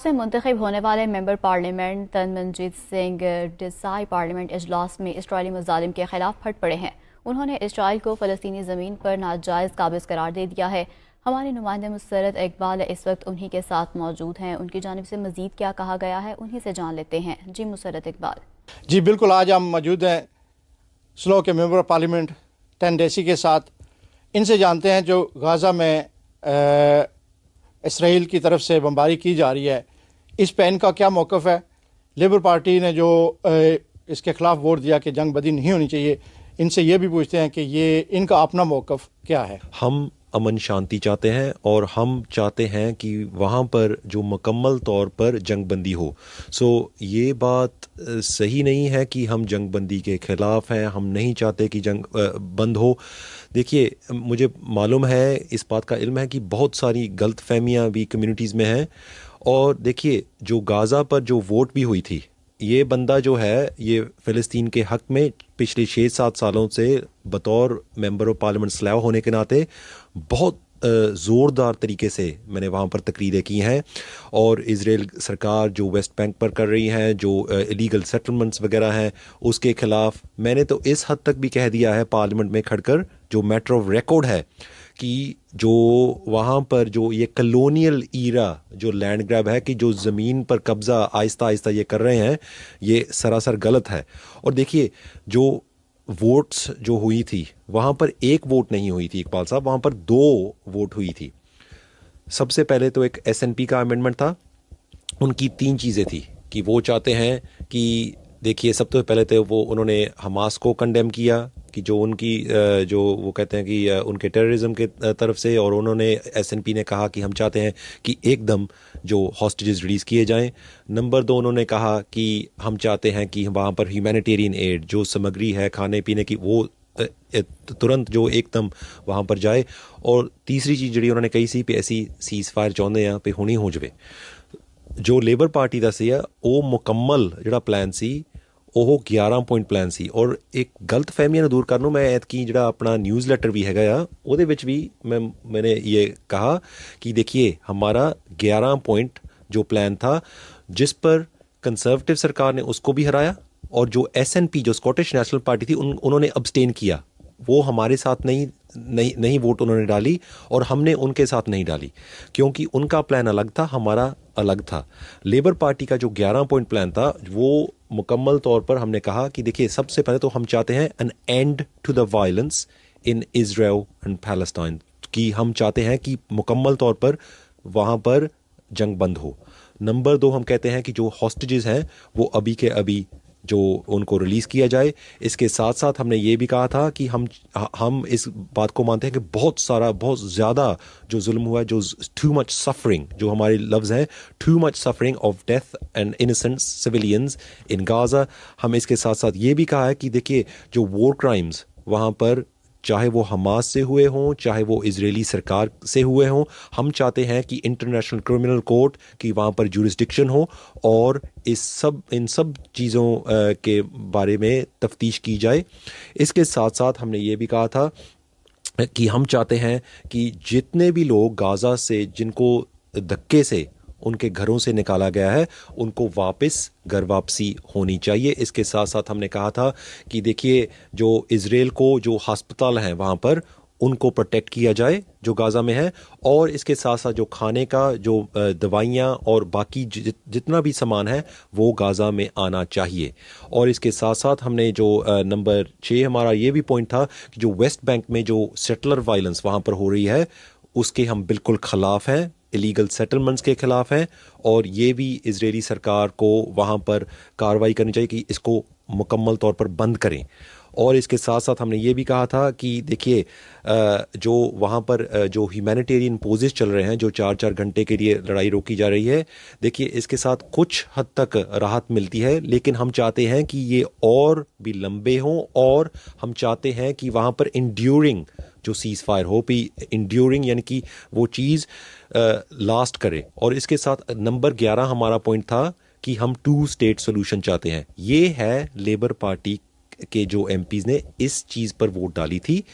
से मुंतखब होने वाले member parliament Tanmanjit Singh Dhesi parliament इजलास में इसराइली मुजालिम के खिलाफ फट पड़े हैं। उन्होंने इसराइल को फ़लस्तीनी ज़मीन पर नाजायज़ काबिज़ करार दे दिया है। हमारे नुमाइंदे मुसरत इकबाल इस वक्त उन्हीं के साथ मौजूद हैं। उनकी जानिब से मज़ीद क्या कहा गया है उन्हीं से जान लेते हैं। जी मुसरत इकबाल। जी बिल्कुल, आज हम मौजूद हैं स्लो के मेंबर पार्लियामेंट टेंडेसी के साथ। इनसे जानते हैं जो गाज़ा में इसराइल की तरफ से बमबारी की जा रही है, इस पे इनका क्या मौक़िफ़ है। लेबर पार्टी ने जो इसके ख़िलाफ़ वोट दिया कि जंग बदी नहीं होनी चाहिए, इनसे ये भी पूछते हैं कि ये इनका अपना मौक़िफ़ क्या है। हम अमन शांति चाहते हैं और हम चाहते हैं कि वहाँ पर जो मुकम्मल तौर पर जंग बंदी हो। ये बात सही नहीं है कि हम जंग बंदी के ख़िलाफ़ हैं, हम नहीं चाहते कि जंग बंद हो। देखिए, मुझे मालूम है, इस बात का इल्म है कि बहुत सारी गलत फहमियाँ भी कम्युनिटीज़ में हैं। और देखिए, जो गाज़ा पर जो वोट भी हुई थी, ये बंदा जो है ये फ़लस्तीन के हक़ में पिछले 6-7 सालों से बतौर मेंबर ऑफ पार्लियामेंट स्लैव होने के नाते बहुत ज़ोरदार तरीके से मैंने वहाँ पर तकरीरें की हैं। और इज़राइल सरकार जो वेस्ट बैंक पर कर रही है, जो इलीगल सेटलमेंट्स वगैरह हैं, उसके ख़िलाफ़ मैंने तो इस हद तक भी कह दिया है पार्लियामेंट में खड़कर, जो मैटर ऑफ रिकॉर्ड है, कि जो वहाँ पर जो ये कलोनियल ईरा जो लैंड ग्रैब है, कि जो ज़मीन पर कब्ज़ा आहिस्ता आहिस्ता ये कर रहे हैं, ये सरासर गलत है। और देखिए, जो वोट्स जो हुई थी, वहाँ पर एक वोट नहीं हुई थी इकबाल साहब, वहाँ पर 2 वोट हुई थी। सबसे पहले तो एक एसएनपी का अमेंडमेंट था। उनकी 3 चीज़ें थी कि वो चाहते हैं कि, देखिए, सबसे पहले तो वो उन्होंने हमास को कंडेम किया कि जो उनकी जो वो कहते हैं कि उनके टेररिज्म के तरफ से, और उन्होंने एसएनपी ने कहा कि हम चाहते हैं कि एकदम जो हॉस्टेजेस रिलीज़ किए जाएं। नंबर 2, उन्होंने कहा कि हम चाहते हैं कि वहाँ पर ह्यूमैनिटेरियन एड जो सामग्री है खाने पीने की, वो तुरंत जो एकदम वहाँ पर जाए। और तीसरी चीज़ जी उन्होंने कही सी भी ऐसी सीज़ फायर चाहते हैं भी हुणी हो जाए। जो लेबर पार्टी का सी वो मुकम्मल जो प्लान सी वो 11 पॉइंट प्लान सी। और एक गलत फहमियां दूर करनों मैं ऐतकी जो अपना न्यूज़ लेटर भी हैगा आ वो भी मैंने ये कहा कि देखिए, हमारा 11 पॉइंट जो प्लान था, जिस पर कंजर्वेटिव सरकार ने उसको भी हराया, और जो एसएनपी जो स्कॉटिश नेशनल पार्टी थी उन्होंने अब्सटेन किया, वो हमारे साथ नहीं वोट उन्होंने डाली, और हमने उनके साथ नहीं डाली, क्योंकि उनका प्लान अलग था, हमारा अलग था। लेबर पार्टी का जो 11 पॉइंट प्लान था, वो मुकम्मल तौर पर हमने कहा कि देखिए, सबसे पहले तो हम चाहते हैं an end to the violence in Israel and Palestine, कि हम चाहते हैं कि मुकम्मल तौर पर वहाँ पर जंग बंद हो। नंबर 2, हम कहते हैं कि जो हॉस्टेजेस हैं वो अभी के अभी जो उनको रिलीज़ किया जाए। इसके साथ साथ हमने ये भी कहा था कि हम इस बात को मानते हैं कि बहुत ज़्यादा जो जुल्म हुआ है, जो टू मच सफरिंग, जो हमारे लफ्ज़ हैं, too much suffering of death and innocent civilians in Gaza. हम इसके साथ साथ ये भी कहा है कि देखिए, जो वॉर क्राइम्स वहाँ पर, चाहे वो हमास से हुए हों, चाहे वो इजरायली सरकार से हुए हों, हम चाहते हैं कि इंटरनेशनल क्रिमिनल कोर्ट की वहाँ पर जुरिस्डिक्शन हो, और इन सब चीज़ों के बारे में तफ्तीश की जाए। इसके साथ साथ हमने ये भी कहा था कि हम चाहते हैं कि जितने भी लोग गाज़ा से, जिनको धक्के से उनके घरों से निकाला गया है, उनको वापस घर वापसी होनी चाहिए। इसके साथ साथ हमने कहा था कि देखिए, जो इज़राइल को जो हस्पताल हैं वहाँ पर, उनको प्रोटेक्ट किया जाए जो गाज़ा में है, और इसके साथ साथ जो खाने का, जो दवाइयाँ और बाकी जितना भी सामान है, वो गाज़ा में आना चाहिए। और इसके साथ साथ हमने जो नंबर 6 हमारा ये भी पॉइंट था कि जो वेस्ट बैंक में जो सेटलर वायलेंस वहाँ पर हो रही है, उसके हम बिल्कुल ख़िलाफ़ हैं, इलीगल सेटलमेंट्स के ख़िलाफ़ हैं, और ये भी इजरायली सरकार को वहाँ पर कार्रवाई करनी चाहिए कि इसको मुकम्मल तौर पर बंद करें। और इसके साथ साथ हमने ये भी कहा था कि देखिए, जो वहाँ पर जो ह्यूमैनिटेरियन पोजेस चल रहे हैं, जो 4-4 घंटे के लिए लड़ाई रोकी जा रही है, देखिए, इसके साथ कुछ हद तक राहत मिलती है, लेकिन हम चाहते हैं कि ये और भी लंबे हों, और हम चाहते हैं कि वहाँ पर इंड्यूरिंग जो सीज़ फायर हो भी, इंड्यूरिंग यानी कि वो चीज़ लास्ट करे। और इसके साथ नंबर 11 हमारा पॉइंट था कि हम 2 स्टेट सोल्यूशन चाहते हैं। ये है लेबर पार्टी के जो एमपीज़ ने इस चीज़ पर वोट डाली थी।